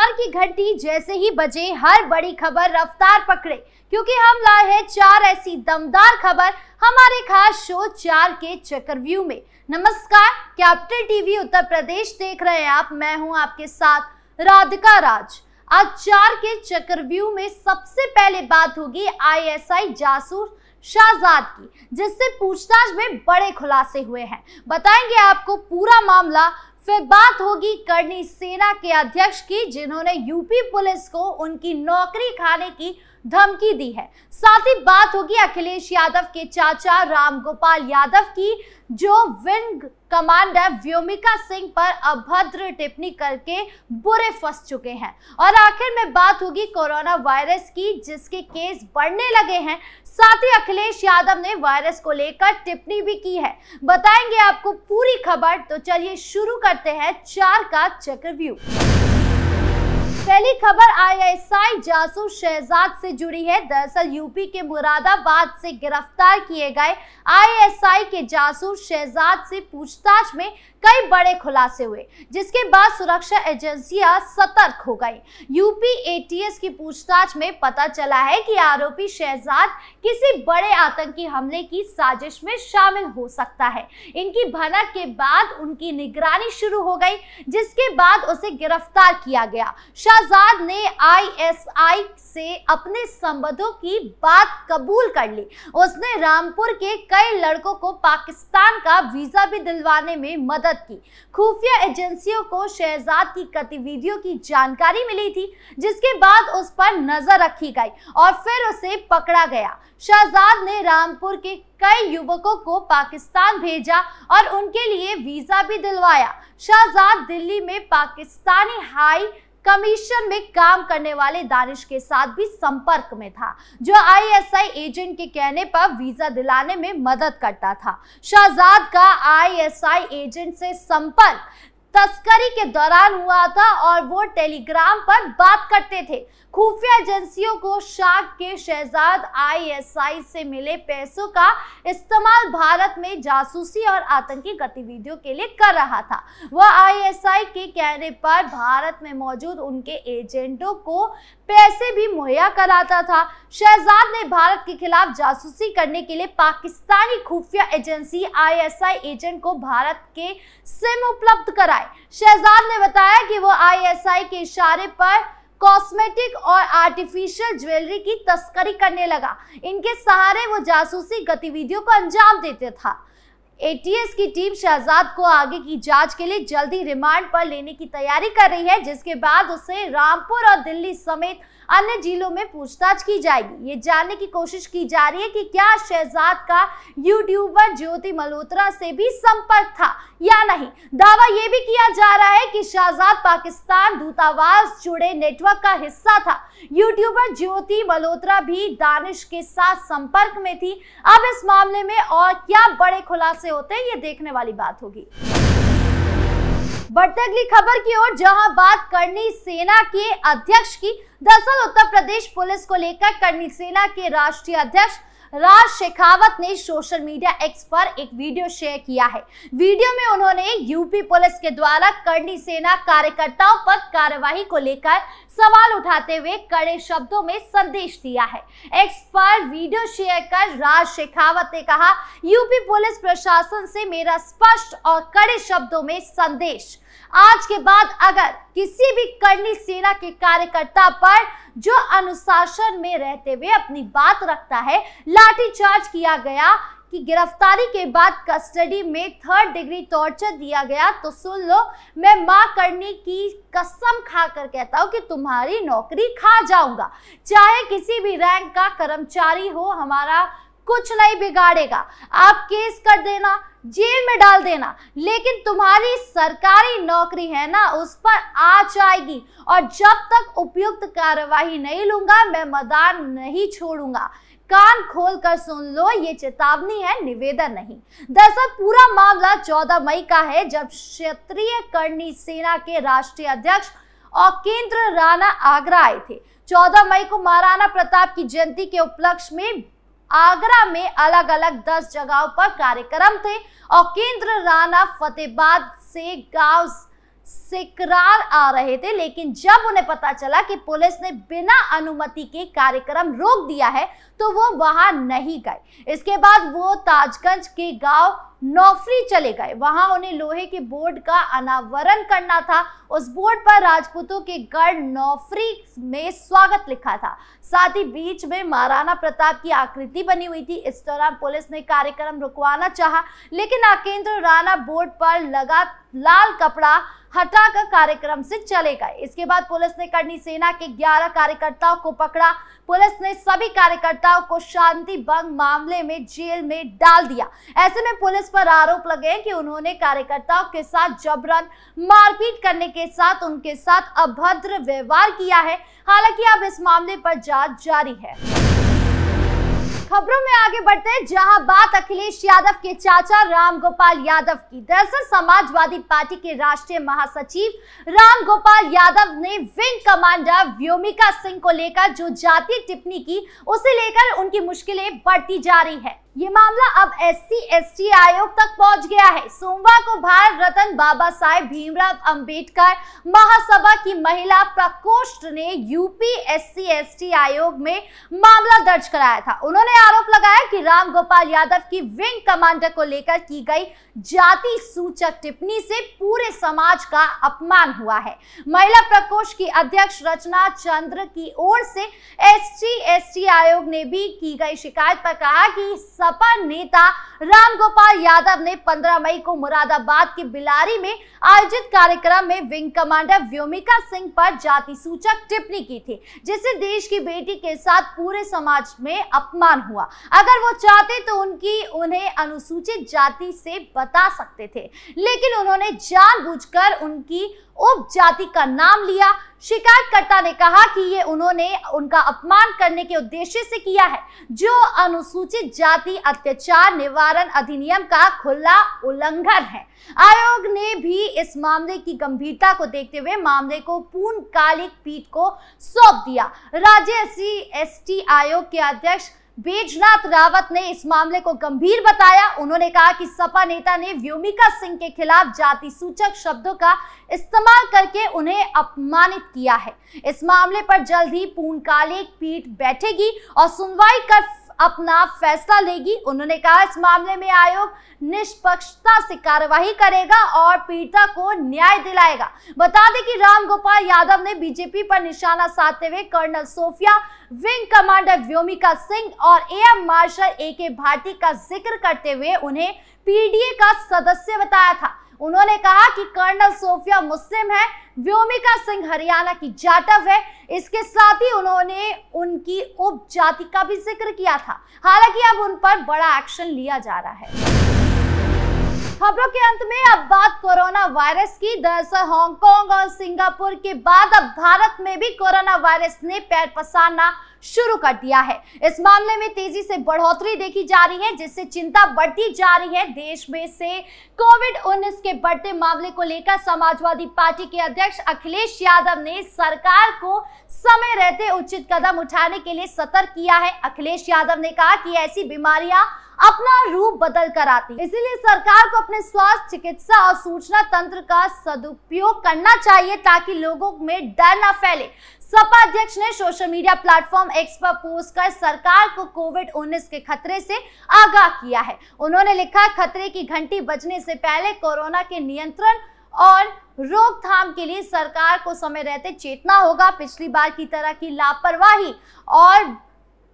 समाचार की घंटी जैसे ही बजे हर बड़ी खबर रफ्तार पकड़े, क्योंकि हम लाए हैं 4 ऐसी दमदार खबर हमारे खास शो 4 के चक्रव्यूह में। नमस्कार, कैपिटल टीवी उत्तर प्रदेश देख रहे हैं आप। मैं हूं आपके साथ राधिका राज। आज 4 के चक्रव्यूह में सबसे पहले बात होगी आईएसआई जासूस शाहजाद की, जिससे पूछताछ में बड़े खुलासे हुए हैं। बताएंगे आपको पूरा मामला। फिर बात होगी करनी सेना के अध्यक्ष की, जिन्होंने यूपी पुलिस को उनकी नौकरी खाने की धमकी दी है। साथ ही बात होगी अखिलेश यादव के चाचा रामगोपाल यादव की, जो विंग कमांडर व्योमिका सिंह पर अभद्र टिप्पणी करके बुरे फंस चुके हैं। और आखिर में बात होगी कोरोना वायरस की, जिसके केस बढ़ने लगे हैं। साथ ही अखिलेश यादव ने वायरस को लेकर टिप्पणी भी की है। बताएंगे आपको पूरी खबर। तो चलिए शुरू करते हैं 4 का चक्रव्यूह। पहली खबर आईएसआई जासूस शहजाद से जुड़ी है। दरअसल यूपी के मुरादाबाद से गिरफ्तार किए गए आईएसआई के जासूस शहजाद से पूछताछ में कई बड़े खुलासे हुए, जिसके बाद सुरक्षा एजेंसियां सतर्क हो गई। यूपी एटीएस की पूछताछ में पता चला है कि आरोपी शहजाद किसी बड़े आतंकी हमले की साजिश में शामिल हो सकता है। इनकी भनक के बाद उनकी निगरानी शुरू हो गई, जिसके बाद उसे गिरफ्तार किया गया। शहजाद ने आईएसआई से अपने संबंधों की बात कबूल कर ली। उसने रामपुर के कई लड़कों को पाकिस्तान का वीजा भी दिलवाने में मदद की। खुफिया एजेंसियों को शहजाद की गतिविधियों की जानकारी मिली थी, जिसके बाद उस पर नजर रखी गई और फिर उसे पकड़ा गया। शहजाद ने रामपुर के कई युवकों को पाकिस्तान भेजा और उनके लिए वीजा भी दिलवाया। शहजाद दिल्ली में पाकिस्तानी हाई कमीशन में काम करने वाले दानिश के साथ भी संपर्क में था, जो आईएसआई एजेंट के कहने पर वीजा दिलाने में मदद करता था। शहजाद का आईएसआई एजेंट से संपर्क तस्करी के दौरान हुआ था और वो टेलीग्राम पर बात करते थे। खुफिया एजेंसियों को शक के शहजाद आईएसआई से मिले पैसों का इस्तेमाल भारत में जासूसी और आतंकी गतिविधियों के लिए कर रहा था। वह आईएसआई के कहने पर भारत में मौजूद उनके एजेंटों को पैसे भी मुहैया कराता था। शहजाद ने भारत के खिलाफ जासूसी करने के लिए पाकिस्तानी खुफिया एजेंसी आईएसआई एजेंट को भारत के सिम उपलब्ध कराए। शहजाद ने बताया कि वो आईएसआई के इशारे पर कॉस्मेटिक और आर्टिफिशियल ज्वेलरी की तस्करी करने लगा। इनके सहारे वो जासूसी गतिविधियों को अंजाम देते था। एटीएस की टीम शहजाद को आगे की जांच के लिए जल्दी रिमांड पर लेने की तैयारी कर रही है, जिसके बाद उसे रामपुर और दिल्ली समेत अन्य जिलों में पूछताछ की जाएगी। ये जानने की कोशिश की जा रही है कि क्या शहजाद का यूट्यूबर ज्योति मल्होत्रा से भी संपर्क था या नहीं। दावा यह भी किया जा रहा है कि शहजाद पाकिस्तान दूतावास जुड़े नेटवर्क का हिस्सा था। यूट्यूबर ज्योति मल्होत्रा भी दानिश के साथ संपर्क में थी। अब इस मामले में और क्या बड़े खुलासे होते हैं, ये देखने वाली बात होगी। बढ़ते अगली खबर की ओर, जहां बात करनी सेना के अध्यक्ष की। दरअसल उत्तर प्रदेश पुलिस को लेकर करनी सेना के राष्ट्रीय अध्यक्ष राज शेखावत ने सोशल मीडिया एक्स पर एक वीडियो शेयर किया है। वीडियो में उन्होंने यूपी पुलिस के द्वारा करनी सेना कार्यकर्ताओं पर कार्रवाई को लेकर सवाल उठाते हुए कड़े शब्दों में संदेश दिया है। एक्स पर वीडियो शेयर कर राज शेखावत ने कहा, यूपी पुलिस प्रशासन से मेरा स्पष्ट और कड़े शब्दों में संदेश, आज के बाद अगर किसी भी करनी सेना के कार्यकर्ता पर जो अनुशासन में रहते हुए अपनी बात रखता है, लाठीचार्ज किया गया कि गिरफ्तारी के बाद कस्टडी में 3rd डिग्री टॉर्चर दिया गया, तो सुन लो, मैं मां करनी की कसम खाकर कहता हूं कि तुम्हारी नौकरी खा जाऊंगा। चाहे किसी भी रैंक का कर्मचारी हो, हमारा कुछ नहीं बिगाड़ेगा। आप केस कर देना, जेल में डाल देना, लेकिन तुम्हारी सरकारी नौकरी है ना, उस पर आंच आएगी और जब तक उपयुक्त कार्यवाही नहीं लूंगा, मैं मैदान नहीं छोड़ूंगा। कान खोल कर सुन लो, ये चेतावनी है, निवेदन नहीं। दरअसल पूरा मामला 14 मई का है, जब क्षेत्रीय करनी सेना के राष्ट्रीय अध्यक्ष औकेंद्र राणा आगरा आए थे। 14 मई को महाराणा प्रताप की जयंती के उपलक्ष्य में आगरा में अलग अलग 10 जगहों पर कार्यक्रम थे और केंद्र राणा फतेहाबाद से गांव सिकरार आ रहे थे, लेकिन जब उन्हें पता चला कि पुलिस ने बिना अनुमति के कार्यक्रम रोक दिया है तो वो वहां नहीं गए। इसके बाद वो ताजगंज के गांव नौफरी चले गए। वहां उन्हें लोहे के बोर्ड का अनावरण करना था। उस बोर्ड पर राजपूतों के गढ़ नौफरी में स्वागत लिखा था। साथ ही बीच में महाराणा प्रताप की आकृति बनी हुई थी। इस दौरान पुलिस ने कार्यक्रम रुकवाना चाहा, लेकिन नागेंद्र राणा बोर्ड पर लगा लाल कपड़ा हटाकर कार्यक्रम से चले गए। इसके बाद पुलिस ने करनी सेना के 11 कार्यकर्ताओं को पकड़ा। पुलिस ने सभी कार्यकर्ताओं को शांति भंग मामले में जेल में डाल दिया। ऐसे में पुलिस पर आरोप लगे कि उन्होंने कार्यकर्ताओं के साथ जबरन मारपीट करने के साथ उनके साथ अभद्र व्यवहार किया है। हालांकि अब इस मामले पर जांच जारी है। खबरों में आगे बढ़ते हैं, जहां बात अखिलेश यादव के चाचा रामगोपाल यादव की। दरअसल समाजवादी पार्टी के राष्ट्रीय महासचिव रामगोपाल यादव ने विंग कमांडर व्योमिका सिंह को लेकर जो जातीय टिप्पणी की, उसे लेकर उनकी मुश्किलें बढ़ती जा रही है। ये मामला अब SC/ST आयोग तक पहुंच गया है। सोमवार को भारत रत्न बाबा साहेब भीमराव अंबेडकर महासभा की महिला प्रकोष्ठ ने यूपी SC/ST आयोग में मामला दर्ज कराया था। उन्होंने आरोप लगाया कि रामगोपाल यादव की विंग कमांडर को लेकर की गई जाति सूचक टिप्पणी से पूरे समाज का अपमान हुआ है। महिला प्रकोष्ठ की अध्यक्ष रचना चंद्र की ओर से SC/ST आयोग ने भी की गई शिकायत पर कहा कि सपा नेता रामगोपाल यादव ने 15 मई को मुरादाबाद के बिलारी में आयोजित कार्यक्रम में विंग कमांडर व्योमिका सिंह पर जाति सूचक टिप्पणी की थी, जिससे देश की बेटी के साथ पूरे समाज में अपमान हुआ। अगर वो चाहते तो उन्हें अनुसूचित जाति से बता सकते थे, लेकिन उन्होंने जानबूझकर उनकी उपजाति का नाम लिया। शिकायतकर्ता ने कहा कि ये उन्होंने उनका अपमान करने के उद्देश्य से किया है, जो अनुसूचित जाति अत्याचार निवारण अधिनियम का खुला उल्लंघन है। आयोग ने भी इस मामले की गंभीरता को देखते हुए मामले को पूर्णकालिक पीठ को सौंप दिया। राज्य SC/ST आयोग के अध्यक्ष बैजनाथ रावत ने इस मामले को गंभीर बताया। उन्होंने कहा कि सपा नेता ने व्योमिका सिंह के खिलाफ जाति सूचक शब्दों का इस्तेमाल करके उन्हें अपमानित किया है। इस मामले पर जल्द ही पूर्णकालिक पीठ बैठेगी और सुनवाई कर अपना फैसला लेगी। उन्होंने कहा इस मामले में आयोग निष्पक्षता से कार्यवाही करेगा और पीड़िता को न्याय दिलाएगा। बता दें कि रामगोपाल यादव ने बीजेपी पर निशाना साधते हुए colonel Sofia, wing commander Vyomika Singh और एयर मार्शल AK भारती का जिक्र करते हुए उन्हें PDA का सदस्य बताया था। उन्होंने कहा कि कर्नल सोफिया मुस्लिम है, व्योमिका सिंह हरियाणा की जाटव है। इसके साथ ही उन्होंने उनकी उपजाति का भी जिक्र किया था। हालांकि अब उन पर बड़ा एक्शन लिया जा रहा है। खबरों के अंत में अब बात कोरोना वायरस की। दरअसल हांगकांग और सिंगापुर के बाद अब भारत में भी कोरोना वायरस ने पैर पसारना शुरू कर दिया है। इस मामले में तेजी से बढ़ोतरी देखी जा रही है, जिससे चिंता बढ़ती जा रही है। देश में से कोविड-19 के बढ़ते मामले को लेकर समाजवादी पार्टी के अध्यक्ष अखिलेश यादव ने सरकार को समय रहते उचित कदम उठाने के लिए सतर्क किया है। अखिलेश यादव ने कहा कि ऐसी बीमारियां अपना रूप बदल कर आती, इसलिए सरकार को अपने स्वास्थ्य, चिकित्सा और सूचना तंत्र का सदुपयोग करना चाहिए ताकि लोगों में डर न फैले। सपा अध्यक्ष ने सोशल मीडिया प्लेटफॉर्म X पर पोस्ट कर सरकार को कोविड-19 के खतरे से आगाह किया है। उन्होंने लिखा, खतरे की घंटी बजने से पहले कोरोना के नियंत्रण और रोकथाम के लिए सरकार को समय रहते चेतना होगा। पिछली बार की तरह की लापरवाही और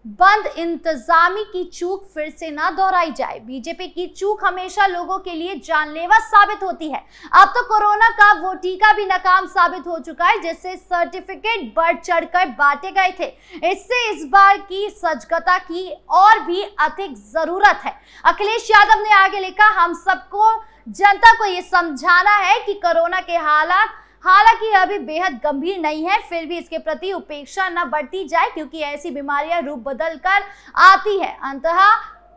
बंद इंतजामी की चूक फिर से ना दोहराई जाए। बीजेपी की चूक हमेशा लोगों के लिए जानलेवा साबित होती है। अब तो कोरोना का वो टीका भी नाकाम साबित हो चुका है, जिससे सर्टिफिकेट बढ़ चढ़कर बांटे गए थे। इससे इस बार की सजगता की और भी अधिक जरूरत है। अखिलेश यादव ने आगे लिखा, हम सबको जनता को ये समझाना है कि कोरोना के हालात हालांकि अभी बेहद गंभीर नहीं है, फिर भी इसके प्रति उपेक्षा न बढ़ती जाए, क्योंकि ऐसी बीमारियां रूप बदल कर आती है। अंततः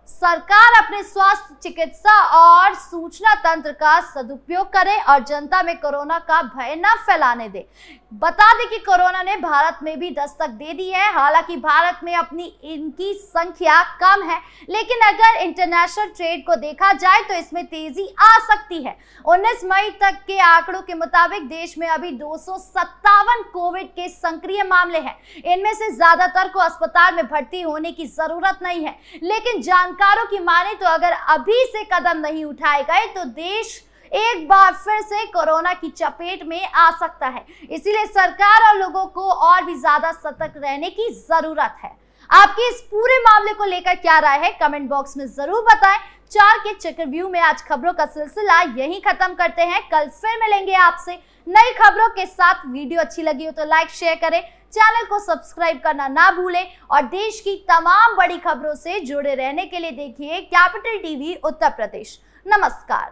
सरकार अपने स्वास्थ्य, चिकित्सा और सूचना तंत्र का सदुपयोग करे और जनता में कोरोना का भय न फैलाने दे। बता दें कि कोरोना ने भारत में भी दस्तक दे दी है। हालांकि भारत में अपनी इनकी संख्या कम है, लेकिन अगर इंटरनेशनल ट्रेड को देखा जाए तो इसमें तेजी आ सकती है। 19 मई तक के आंकड़ों के मुताबिक देश में अभी 257 कोविड के सक्रिय मामले हैं। इनमें से ज्यादातर को अस्पताल में भर्ती होने की जरूरत नहीं है, लेकिन जानकारों की माने तो अगर अभी से कदम नहीं उठाए गए तो देश एक बार फिर से कोरोना की चपेट में आ सकता है। इसीलिए सरकार और लोगों को और भी ज्यादा सतर्क रहने की जरूरत है। आपकी इस पूरे मामले को लेकर क्या राय है, कमेंट बॉक्स में जरूर बताएं। 4 के चक्रव्यूह में आज खबरों का सिलसिला यहीं खत्म करते हैं। कल फिर मिलेंगे आपसे नई खबरों के साथ। वीडियो अच्छी लगी हो तो लाइक शेयर करें, चैनल को सब्सक्राइब करना ना भूलें और देश की तमाम बड़ी खबरों से जुड़े रहने के लिए देखिए कैपिटल टीवी उत्तर प्रदेश। नमस्कार।